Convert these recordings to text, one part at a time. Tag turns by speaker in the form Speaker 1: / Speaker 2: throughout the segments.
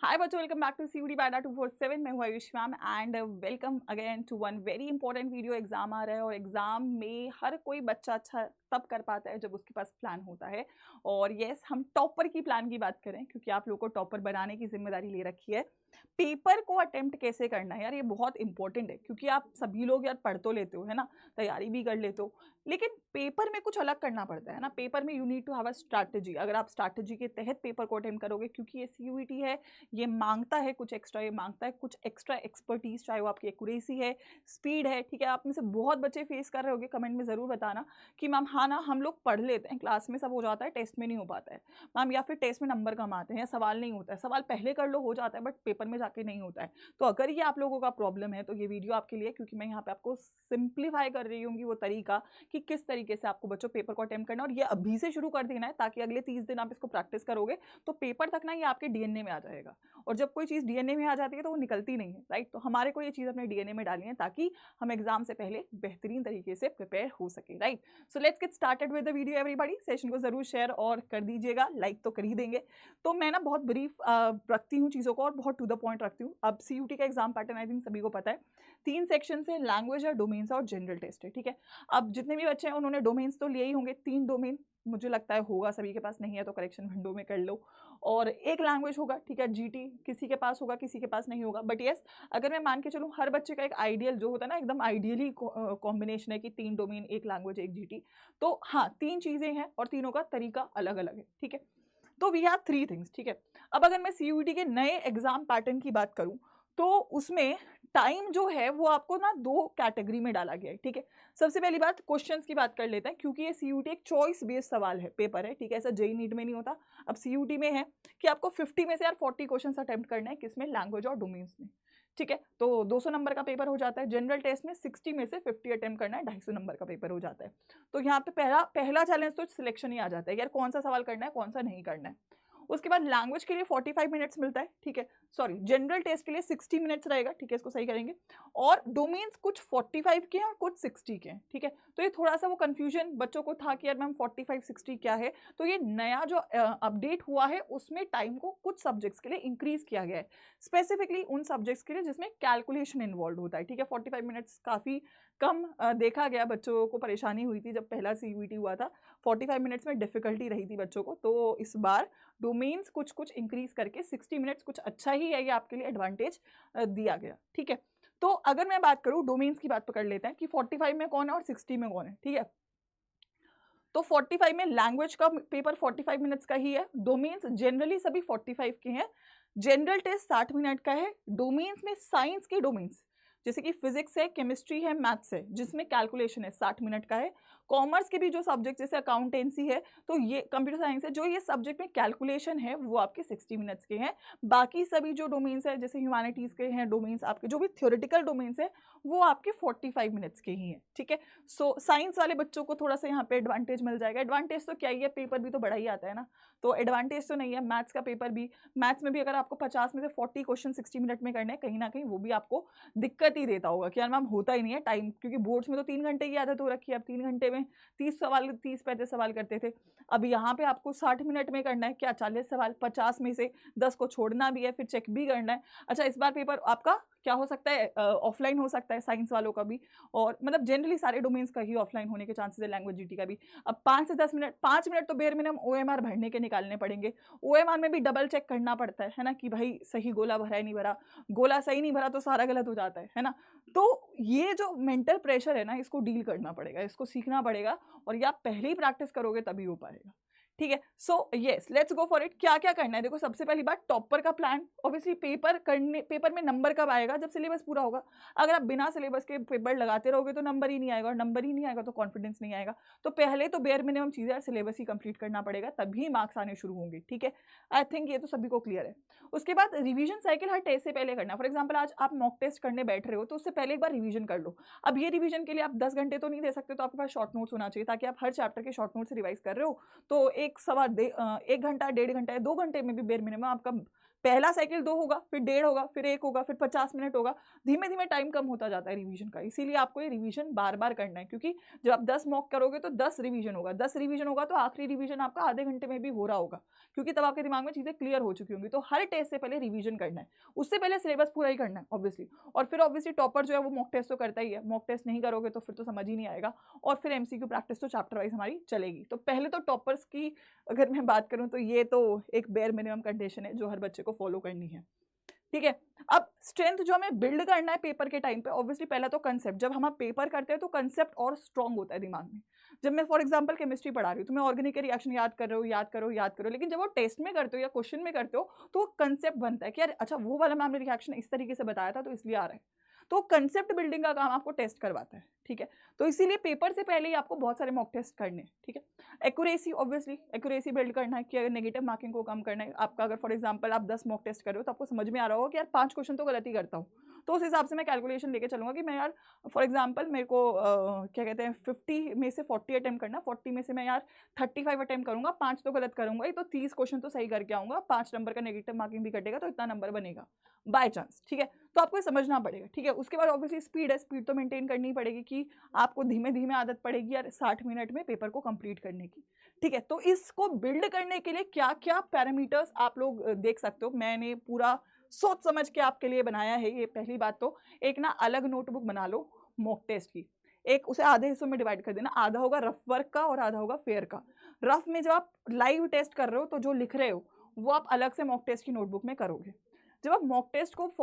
Speaker 1: हाय बच्चों, welcome back to CUD बायडा 247। मैं हूँ Ayush ma'am and welcome again to one very important video. Exam आ रहा है और एग्जाम में हर कोई बच्चा अच्छा तब कर पाता है जब उसके पास प्लान होता है। और यस, हम टॉपर की प्लान की बात करें क्योंकि आप लोगों को टॉपर बनाने की जिम्मेदारी ले रखी है। पेपर को अटेम्प्ट कैसे करना है यार, ये बहुत इंपॉर्टेंट है क्योंकि आप सभी लोग यार पढ़ तो लेते हो, है ना, तैयारी भी कर लेते हो, लेकिन पेपर में कुछ अलग करना पड़ता है ना। पेपर में you need to have a strategy. अगर आप स्ट्रैटेजी के तहत पेपर को अटेम्प्ट करोगे, क्योंकि ये सीयूईटी है, ये मांगता है कुछ एक्स्ट्रा, ये मांगता है कुछ एक्स्ट्रा एक्सपर्टीज, चाहे वो आपकी एक्यूरेसी है, स्पीड है। ठीक है, आप में से बहुत बच्चे फेस कर रहे होगे, कमेंट में ज़रूर बताना कि मैम हाँ ना, हम लोग पढ़ लेते हैं, क्लास में सब हो जाता है, टेस्ट में नहीं हो पाता है मैम, या फिर टेस्ट में नंबर कम आते हैं, या सवाल नहीं होता है, सवाल पहले कर लो हो जाता है बट पेपर में जाके नहीं होता है। तो अगर ये आप लोगों का प्रॉब्लम है तो ये वीडियो आपके लिए, क्योंकि मैं यहाँ पे आपको सिंप्लीफाई कर रही हूँ वो तरीका कि किस तरीके से आपको बच्चों पेपर को अटेम्प्ट करना है, और ये अभी से शुरू कर देना है ताकि अगले 30 दिन आप इसको प्रैक्टिस करोगे तो पेपर तक ना ये आपके डीएनए में आ जाएगा। और जब कोई चीज़ डीएनए में आ जाती है तो वो निकलती नहीं है, राइट। तो हमारे को ये चीज़ अपने डीएनए में डालनी है ताकि हम एग्जाम से पहले बेहतरीन तरीके से प्रिपेयर हो सके, right. So let's get started with the video everybody. Session को जरूर शेयर और कर दीजिएगा, लाइक तो कर ही देंगे। तो मैं ना बहुत ब्रीफ रखती हूँ चीज़ों को और बहुत टू द पॉइंट रखती हूँ। अब सीयूटी का एग्जाम पैटर्न आई थिंक सभी को पता है, 3 सेक्शन है, लैंग्वेज है, डोमेन्स और जनरल टेस्ट है। ठीक है, अब जितने भी बच्चे हैं उन्होंने डोमेन्स तो लिए ही होंगे, 3 डोमेन मुझे लगता है होगा सभी के पास, नहीं है तो करेक्शन विंडो में कर लो। और एक लैंग्वेज होगा, ठीक है, जीटी किसी के पास होगा, किसी के पास नहीं होगा। बट यस, अगर मैं मान के चलूँ हर बच्चे का एक आइडियल जो होता है ना, एकदम आइडियली कॉम्बिनेशन है कि 3 डोमेन, एक लैंग्वेज, एक जीटी। तो हाँ, 3 चीज़ें हैं और तीनों का तरीका अलग अलग है। ठीक है, तो वी हैव 3 थिंग्स। ठीक है, अब अगर मैं सीयूईटी के नए एग्जाम पैटर्न की बात करूं तो उसमें टाइम जो है वो आपको ना 2 कैटेगरी में डाला गया है। ठीक है, सबसे पहली बात क्वेश्चंस की बात कर लेते हैं, क्योंकि ये सीयूटी एक चॉइस बेस्ड सवाल है, पेपर है। ठीक है, ऐसा जेई नीट में नहीं होता। अब सीयूटी में है कि आपको 50 में से यार 40 क्वेश्चंस अटेम्प्ट करना है, किसमें, लैंग्वेज और डोमेन्स में। ठीक है, तो 200 नंबर का पेपर हो जाता है। जनरल टेस्ट में 60 में से 50 अटेम्प्ट करना है, 250 नंबर का पेपर हो जाता है। तो यहाँ पे पहला पहला चैलेंज तो सिलेक्शन ही आ जाता है, यार कौन सा सवाल करना है, कौन सा नहीं करना है। उसके बाद लैंग्वेज के लिए 45 मिनट्स मिलता है। ठीक है, सॉरी, जनरल टेस्ट के लिए 60 मिनट्स रहेगा। ठीक है, इसको सही करेंगे। और डोमेन्स कुछ 45 के हैं और कुछ 60 के हैं। ठीक है, तो ये थोड़ा सा वो कंफ्यूजन बच्चों को था कि यार मैम 45 60 क्या है। तो ये नया जो अपडेट हुआ है उसमें टाइम को कुछ सब्जेक्ट्स के लिए इंक्रीज किया गया है, स्पेसिफिकली उन सब्जेक्ट्स के लिए जिसमें कैलकुलेशन इन्वॉल्व होता है। ठीक है, 45 मिनट्स काफ़ी कम देखा गया, बच्चों को परेशानी हुई थी जब पहला सीयूईटी हुआ था, 45 मिनट्स में डिफिकल्टी रही थी बच्चों को। तो इस बार डोमेन्स कुछ कुछ इंक्रीज करके 60 मिनट्स, कुछ अच्छा ही है ये आपके लिए एडवांटेज दिया गया। ठीक है, तो अगर मैं बात करूं डोमेन्स की, बात पकड़ लेते हैं कि 45 में कौन है और 60 में कौन है। ठीक है, तो 45 में लैंग्वेज का पेपर 45 मिनट्स का ही है, डोमेन्स जनरली सभी 45 के हैं, जनरल टेस्ट 60 मिनट का है। डोमेन्स में साइंस के डोमेन्स जैसे कि फिजिक्स है, केमिस्ट्री है, मैथ्स है, जिसमें कैलकुलेशन है, 60 मिनट का है। कॉमर्स के भी जो सब्जेक्ट जैसे अकाउंटेंसी है, तो ये कंप्यूटर साइंस है, जो ये सब्जेक्ट में कैलकुलेशन है वो आपके 60 मिनट्स के हैं। बाकी सभी जो डोमेन्स है जैसे ह्यूमैनिटीज़ के हैं डोमेन्स, आपके जो भी थ्योरेटिकल डोमेन्स है वो आपके 45 मिनट्स के ही हैं। ठीक है, सो साइंस वाले बच्चों को थोड़ा सा यहाँ पे एडवांटेज मिल जाएगा। एडवांटेज तो क्या ही है, पेपर भी तो बड़ा ही आता है ना, तो एडवांटेज तो नहीं है। मैथ्स का पेपर भी, मैथ्स में भी अगर आपको 50 में से 40 क्वेश्चन 60 मिनट में करने हैं, कहीं ना कहीं वो भी आपको दिक्कत ही देता होगा कि यार मैम होता ही नहीं है टाइम, क्योंकि बोर्ड्स में तो 3 घंटे की आदत हो रखी है। अब 3 घंटे में 30 सवाल, 30-35 सवाल करते थे, अब यहाँ पे आपको 60 मिनट में करना है क्या, 40 सवाल, 50 में से 10 को छोड़ना भी है, फिर चेक भी करना है। अच्छा, इस बार पेपर आपका क्या हो सकता है, ऑफलाइन हो सकता है साइंस वालों का भी, और मतलब जनरली सारे डोमेन्स का ही ऑफलाइन होने के चांसेस है, लैंग्वेज जीटी का भी। अब 5 से 10 मिनट, 5 मिनट तो बेर मिनिमम ओएमआर भरने के निकालने पड़ेंगे। ओएमआर में भी डबल चेक करना पड़ता है ना, कि भाई सही गोला भरा है नहीं भरा, गोला सही नहीं भरा तो सारा गलत हो जाता है ना। तो ये जो मेंटल प्रेशर है ना, इसको डील करना पड़ेगा, इसको सीखना पड़ेगा, और ये आप पहले ही प्रैक्टिस करोगे तभी हो पाएगा। ठीक है, so yes, let's go for it. क्या क्या करना है, देखो सबसे पहली बात टॉपर का प्लान। ऑब्वियसली पेपर में नंबर कब आएगा, जब सिलेबस पूरा होगा। अगर आप बिना सिलेबस के पेपर लगाते रहोगे तो नंबर ही नहीं आएगा, और नंबर ही नहीं आएगा तो कॉन्फिडेंस नहीं आएगा। तो पहले तो बेयर मिनिमम चीज़ है, सिलेबस ही कंप्लीट करना पड़ेगा, तभी मार्क्स आने शुरू होंगे। ठीक है, आई थिंक ये तो सभी को क्लियर है। उसके बाद रिवीजन साइकिल हर टेस्ट से पहले करना। फॉर एग्जाम्पल आज आप मॉक टेस्ट करने बैठ रहे हो तो उससे पहले एक बार रिवीजन कर लो। अब ये रिवीजन के लिए आप 10 घंटे तो नहीं दे सकते, तो आपके पास शॉर्ट नोट्स होना चाहिए, ताकि आप हर चैप्टर के शॉर्ट नोट से रिवाइज कर रहे हो तो एक 1 घंटा, 1.5 घंटा या 2 घंटे में भी बेर मिनिमम आपका पहला साइकिल 2 होगा, फिर 1.5 होगा, फिर 1 होगा, फिर 50 मिनट होगा, धीमे धीमे टाइम कम होता जाता है रिवीजन का। इसीलिए आपको ये रिवीजन बार बार करना है, क्योंकि जब आप 10 मॉक करोगे तो 10 रिवीजन होगा, 10 रिवीजन होगा तो आखिरी रिवीजन आपका आधे घंटे में भी हो रहा होगा, क्योंकि तब आपके दिमाग में चीजें क्लियर हो चुकी होंगी। तो हर टेस्ट से पहले रिवीजन करना है, उससे पहले सिलेबस पूरा ही करना है ऑब्वियसली। और फिर ऑब्वियसली टॉपर जो है वो मॉक टेस्ट तो करता ही है, मॉक टेस्ट नहीं करोगे तो फिर तो समझ ही नहीं आएगा। और फिर एमसीक्यू प्रैक्टिस तो चैप्टर वाइज हमारी चलेगी। तो पहले तो टॉपर्स की अगर मैं बात करूं तो ये तो एक बेयर मिनिमम कंडीशन है जो हर बच्चे को फॉलो करनी है, ठीक है। अब स्ट्रेंथ जो हमें बिल्ड करना है पेपर के टाइम पे, ऑब्वियसली पहला तो कंसेप्ट, जब हम पेपर करते हैं तो कंसेप्ट और स्ट्रांग होता है दिमाग में। जब मैं फॉर एग्जांपल केमिस्ट्री पढ़ा रही हूँ तो मैं ऑर्गेनिक के रिएक्शन याद कर रहे हो, याद करो, याद करो, लेकिन जब वो टेस्ट में करते हो या क्वेश्चन में करते हो तो वो कंसेप्ट बनता है कि यार अच्छा वो वाला मैम ने रिएक्शन इस तरीके से बताया था तो इसलिए आ रहा है। तो कंसेप्ट बिल्डिंग का काम आपको टेस्ट करवाता है, ठीक है। तो इसीलिए पेपर से पहले ही आपको बहुत सारे मॉक टेस्ट करने हैं, ठीक है। एक्यूरेसी, ऑब्वियसली एक्यूरेसी बिल्ड करना है कि अगर नेगेटिव मार्किंग को कम करना है आपका। अगर फॉर एग्जांपल आप 10 मॉक टेस्ट कर रहे हो तो आपको समझ में आ रहा होगा कि यार 5 क्वेश्चन तो गलत ही करता हूँ, तो उस हिसाब से मैं कैलकुलेशन लेके चलूंगा कि मैं यार फॉर एग्जांपल मेरे को क्या कहते हैं 50 में से 40 अटेम्प्ट करना, 40 में से मैं यार 35 अटेम्प्ट करूंगा, 5 तो गलत करूंगा ही, तो 30 क्वेश्चन तो सही करके आऊंगा, 5 नंबर का नेगेटिव मार्किंग भी कटेगा तो इतना नंबर बनेगा बाय चांस, ठीक है। तो आपको समझना पड़ेगा, ठीक है। उसके बाद ऑब्वियसली स्पीड है, स्पीड तो मेंटेन करनी पड़ेगी कि आपको धीमे धीमे आदत पड़ेगी यार 60 मिनट में पेपर को कंप्लीट करने की, ठीक है। तो इसको बिल्ड करने के लिए क्या क्या पैरामीटर्स आप लोग देख सकते हो, मैंने पूरा सोच समझ के आपके लिए बनाया है ये। पहली बात तो एक ना अलग नोटबुक बना लो मॉक टेस्ट की, एक उसे आधे हिस्सों में डिवाइड कर देना, आधा होगा रफ वर्क का और आधा होगा फेयर का। रफ में जब आप लाइव टेस्ट कर रहे हो तो जो लिख रहे हो वो आप अलग से मॉक टेस्ट की नोटबुक में करोगे। जब आप मॉक टेस्ट को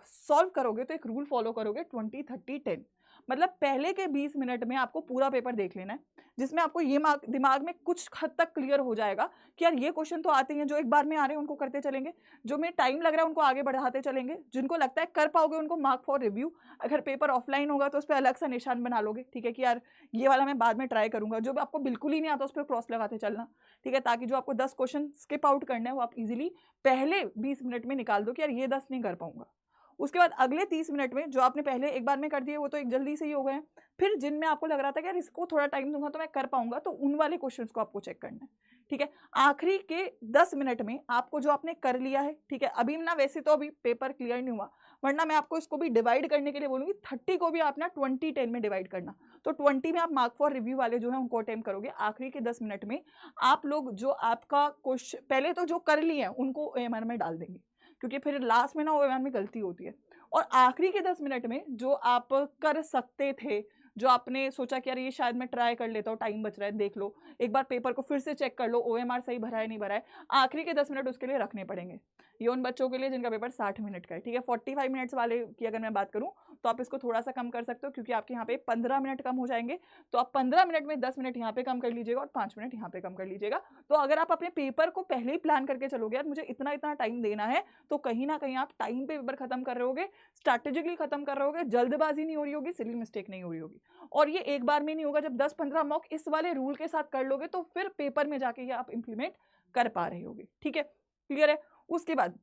Speaker 1: सॉल्व करोगे तो एक रूल फॉलो करोगे 20-30-10, मतलब पहले के 20 मिनट में आपको पूरा पेपर देख लेना है, जिसमें आपको ये दिमाग में कुछ हद तक क्लियर हो जाएगा कि यार ये क्वेश्चन तो आते हैं, जो एक बार में आ रहे हैं उनको करते चलेंगे, जो में टाइम लग रहा है उनको आगे बढ़ाते चलेंगे, जिनको लगता है कर पाओगे उनको मार्क फॉर रिव्यू। अगर पेपर ऑफलाइन होगा तो उस पर अलग सा निशान बना लोगे, ठीक है, कि यार ये वाला मैं बाद में ट्राई करूंगा। जो आपको बिल्कुल ही नहीं आता उस पर क्रॉस लगाते चलना, ठीक है, ताकि जो आपको 10 क्वेश्चन स्किप आउट करना है वो आप इजीली पहले 20 मिनट में निकाल दो कि यार ये 10 नहीं कर पाऊंगा। उसके बाद अगले 30 मिनट में जो आपने पहले एक बार में कर दिए वो तो एक जल्दी से ही हो गए। फिर जिनमें आपको लग रहा था कि यार इसको थोड़ा टाइम दूंगा तो मैं कर पाऊंगा, तो उन वाले क्वेश्चंस को आपको चेक करना है, ठीक है। आखिरी के 10 मिनट में आपको जो आपने कर लिया है, ठीक है, अभी ना वैसे तो अभी पेपर क्लियर नहीं हुआ, वरना मैं आपको इसको भी डिवाइड करने के लिए बोलूंगी, 30 को भी आप ना 20-10 में डिवाइड करना। तो 20 में आप मार्क फॉर रिव्यू वाले जो है उनको अटेम्प्ट करोगे। आखिरी के 10 मिनट में आप लोग जो आपका क्वेश्चन पहले तो जो कर लिए हैं उनको ओएमआर में डाल देंगे, क्योंकि फिर लास्ट में ना ओएमआर में गलती होती है। और आखिरी के 10 मिनट में जो आप कर सकते थे, जो आपने सोचा कि यार ये शायद मैं ट्राई कर लेता हूँ, टाइम बच रहा है, देख लो एक बार पेपर को फिर से चेक कर लो ओएमआर सही भरा है नहीं भरा है, आखिरी के 10 मिनट उसके लिए रखने पड़ेंगे। ये उन बच्चों के लिए जिनका पेपर 60 मिनट का है, ठीक है। 45 मिनट्स वाले की अगर मैं बात करूँ तो आप इसको थोड़ा सा कम कर सकते हो, क्योंकि आपके यहाँ पे 15 मिनट कम हो जाएंगे। तो आप 15 मिनट में 10 मिनट यहाँ पे कम कर लीजिएगा और 5 मिनट यहाँ पे कम कर लीजिएगा। तो अगर आप अपने पेपर को पहले ही प्लान करके चलोगे यार मुझे इतना इतना टाइम देना है, तो कहीं ना कहीं आप टाइम पे पेपर खत्म कर रहे होगे, स्ट्रैटेजिकली खत्म कर रहे होगे, जल्दबाजी नहीं हो रही होगी, सिली मिस्टेक नहीं हो रही होगी। और ये एक बार में नहीं होगा, जब 10-15 मॉक इस वाले रूल के साथ कर लोगे तो फिर पेपर में जाके ये आप इंप्लीमेंट कर पा रहे होगे, ठीक है, क्लियर है। उसके बाद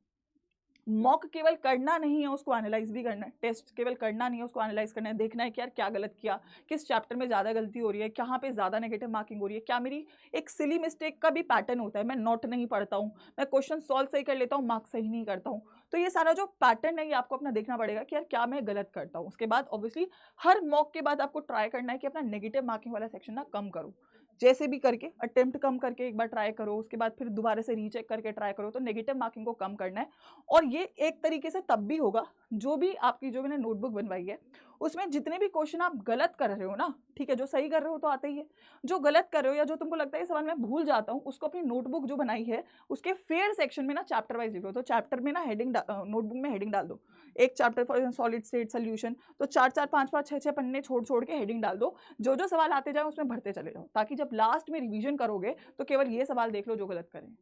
Speaker 1: मॉक केवल करना नहीं है, उसको एनालाइज भी करना है। टेस्ट केवल करना नहीं है, उसको एनालाइज करना है, देखना है कि यार क्या गलत किया, किस चैप्टर में ज़्यादा गलती हो रही है, कहाँ पे ज़्यादा नेगेटिव मार्किंग हो रही है, क्या मेरी एक सिली मिस्टेक का भी पैटर्न होता है, मैं नोट नहीं पढ़ता हूँ, मैं क्वेश्चन सॉल्व सही कर लेता हूँ, मार्क्स सही नहीं करता हूँ। तो ये सारा जो पैटर्न है ये आपको अपना देखना पड़ेगा कि यार क्या मैं गलत करता हूँ। उसके बाद ऑब्वियसली हर मॉक के बाद आपको ट्राई करना है कि अपना नेगेटिव मार्किंग वाला सेक्शन ना कम करो, जैसे भी करके अटेम्प्ट कम करके एक बार ट्राई करो, उसके बाद फिर दोबारा से रीचेक करके ट्राई करो। तो नेगेटिव मार्किंग को कम करना है। और ये एक तरीके से तब भी होगा जो भी आपकी जो मैंने नोटबुक बनवाई है उसमें जितने भी क्वेश्चन आप गलत कर रहे हो ना, ठीक है, जो सही कर रहे हो तो आते ही है, जो गलत कर रहे हो या जो तुमको लगता है सवाल मैं भूल जाता हूँ उसको अपनी नोटबुक जो बनाई है उसके फेयर सेक्शन में ना चैप्टर वाइज लिखो। तो चैप्टर में ना हेडिंग नोटबुक में हेडिंग डाल दो, एक chapter for solid state solution, तो 4-4 5-5 6-6 पन्ने छोड़ छोड़ के हेडिंग डाल दो, जो जो सवाल आते जाए उसमें भरते चले जाओ, ताकि जब लास्ट में रिवीजन करोगे तो केवल ये सवाल देख लो जो गलत करें।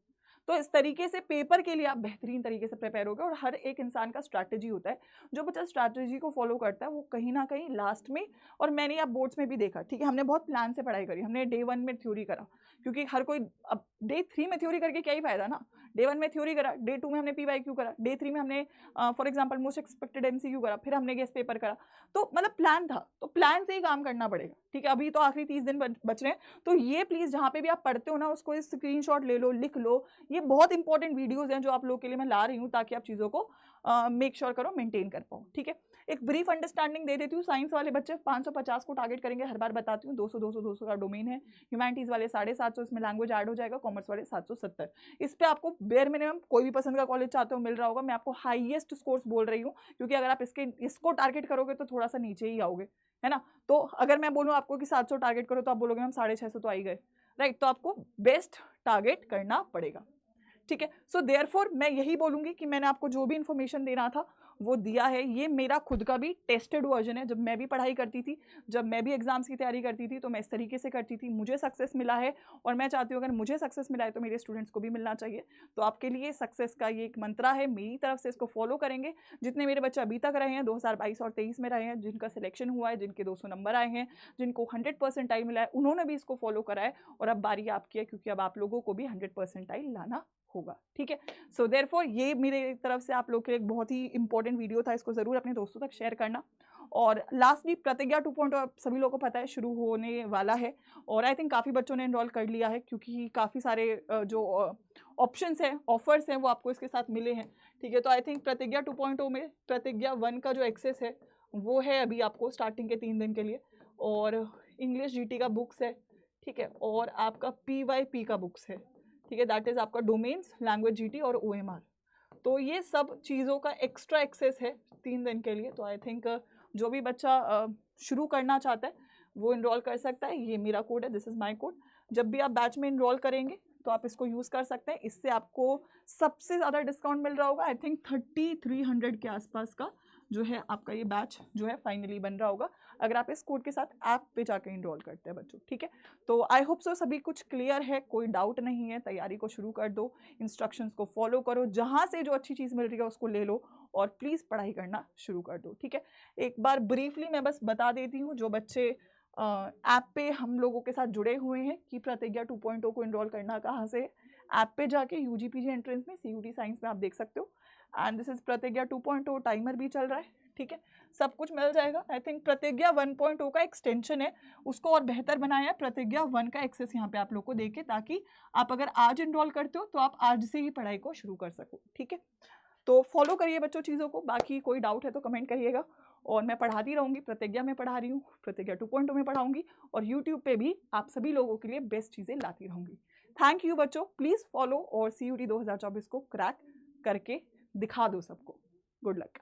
Speaker 1: तो इस तरीके से पेपर के लिए आप बेहतरीन तरीके से प्रिपेयर होगे। और हर एक इंसान का स्ट्रैटेजी होता है, जो बच्चा स्ट्रैटेजी को फॉलो करता है वो कहीं ना कहीं लास्ट में, और मैंने आप बोर्ड्स में भी देखा, ठीक है, हमने बहुत प्लान से पढ़ाई करी, हमने डे 1 में थ्योरी करा, क्योंकि हर कोई अब डे 3 में थ्योरी करके क्या ही फायदा ना, डे 1 में थ्योरी करा, डे 2 में हमने PYQ करा, डे 3 में हमने for example most expected MCQ करा, फिर हमने गेस्ट पेपर करा। तो मतलब प्लान था, तो प्लान से ही काम करना पड़ेगा, ठीक है। अभी तो आखिरी 30 दिन बच रहे हैं, तो ये प्लीज़ जहाँ पे भी आप पढ़ते हो ना उसको स्क्रीनशॉट ले लो, लिख लो। ये बहुत इंपॉर्टेंट वीडियोज़ हैं जो आप लोगों के लिए मैं ला रही हूँ, ताकि आप चीज़ों को मेक श्योर करो, मेंटेन कर पाओ, ठीक है। एक ब्रीफ अंडरस्टैंडिंग दे देती हूँ। साइंस वाले बच्चे 550 को टारगेट करेंगे, हर बार बताती हूँ। 200 का डोमेन है। ह्यूमैनिटीज़ वाले 750, इसमें लैंग्वेज ऐड हो जाएगा। कॉमर्स वाले 770। इस पे आपको बेयर मिनिमम कोई भी पसंद का कॉलेज चाहते हो मिल रहा होगा। मैं आपको हाईएस्ट स्कोर्स बोल रही हूँ, क्योंकि अगर आप इसको टारगेट करोगे तो थोड़ा सा नीचे ही आओगे, है ना। तो अगर मैं बोलूँ आपको कि 700 टारगेट करो, तो आप बोलोगे हम 650 तो आ ही गए, राइट। तो आपको बेस्ट टारगेट करना पड़ेगा, ठीक है। सो देयरफॉर मैं यही बोलूंगी कि मैंने आपको जो भी इंफॉर्मेशन देना था वो दिया है। ये मेरा खुद का भी टेस्टेड वर्जन है। जब मैं भी पढ़ाई करती थी, जब मैं भी एग्जाम्स की तैयारी करती थी, तो मैं इस तरीके से करती थी, मुझे सक्सेस मिला है। और मैं चाहती हूँ अगर मुझे सक्सेस मिला है तो मेरे स्टूडेंट्स को भी मिलना चाहिए। तो आपके लिए सक्सेस का ये एक मंत्रा है मेरी तरफ से, इसको फॉलो करेंगे। जितने मेरे बच्चे अभी तक रहे हैं 2022 और 23 में रहे हैं, जिनका सिलेक्शन हुआ है, जिनके 200 नंबर आए हैं, जिनको 100% मिला है, उन्होंने भी इसको फॉलो करा है। और अब बारी आपकी है, क्योंकि अब आप लोगों को भी 100% लाना होगा, ठीक है। सो देयरफॉर ये मेरे तरफ से आप लोग के लिए एक बहुत ही इंपॉर्टेंट वीडियो था। इसको जरूर अपने दोस्तों तक शेयर करना। और लास्टली प्रतिज्ञा 2.0 आप सभी लोगों को पता है शुरू होने वाला है, और आई थिंक काफ़ी बच्चों ने इनरोल कर लिया है, क्योंकि काफ़ी सारे जो ऑप्शंस हैं, ऑफर्स हैं, वो आपको इसके साथ मिले हैं, ठीक है। तो आई थिंक प्रतिज्ञा 2.0 में प्रतिज्ञा 1 का जो एक्सेस है वो है अभी आपको स्टार्टिंग के 3 दिन के लिए। और इंग्लिश GT का बुक्स है, ठीक है। और आपका PYP का बुक्स है, ठीक है। दैट इज आपका डोमेन्स, लैंग्वेज GT और OMR। तो ये सब चीज़ों का एक्स्ट्रा एक्सेस है 3 दिन के लिए। तो आई थिंक जो भी बच्चा शुरू करना चाहता है वो इनरोल कर सकता है। ये मेरा कोड है, दिस इज़ माय कोड। जब भी आप बैच में इनरोल करेंगे तो आप इसको यूज़ कर सकते हैं। इससे आपको सबसे ज़्यादा डिस्काउंट मिल रहा होगा। आई थिंक 3300 के आसपास का जो है आपका ये बैच जो है फाइनली बन रहा होगा, अगर आप इस कोड के साथ ऐप पे जाकर इनरोल करते हैं बच्चों, ठीक है। तो आई होप सो सभी कुछ क्लियर है, कोई डाउट नहीं है। तैयारी को शुरू कर दो, इंस्ट्रक्शंस को फॉलो करो, जहाँ से जो अच्छी चीज़ मिल रही है उसको ले लो, और प्लीज़ पढ़ाई करना शुरू कर दो, ठीक है। एक बार ब्रीफली मैं बस बता देती हूँ, जो बच्चे ऐप पे हम लोगों के साथ जुड़े हुए हैं कि प्रतिज्ञा 2.0 को इनरोल करना कहाँ से। ऐप पे जाके UGPG एंट्रेंस में CUT साइंस में आप देख सकते हो। एंड दिस इज प्रतिज्ञा 2.0, टाइमर भी चल रहा है, ठीक है। सब कुछ मिल जाएगा। आई थिंक प्रतिज्ञा 1.0 का एक्सटेंशन है, उसको और बेहतर बनाया है। प्रतिज्ञा 1 का एक्सेस यहाँ पे आप लोग को देके, ताकि आप अगर आज इनरोल करते हो तो आप आज से ही पढ़ाई को शुरू कर सको, ठीक है। तो फॉलो करिए बच्चों चीज़ों को। बाकी कोई डाउट है तो कमेंट करिएगा, और मैं पढ़ाती रहूँगी। प्रतिज्ञा में पढ़ा रही हूँ, प्रतिज्ञा 2.0 में पढ़ाऊँगी, और यूट्यूब पे भी आप सभी लोगों के लिए बेस्ट चीज़ें लाती रहूँगी। थैंक यू बच्चों, प्लीज़ फॉलो और CUT 2024 को क्रैक करके दिखा दो सबको। Good luck.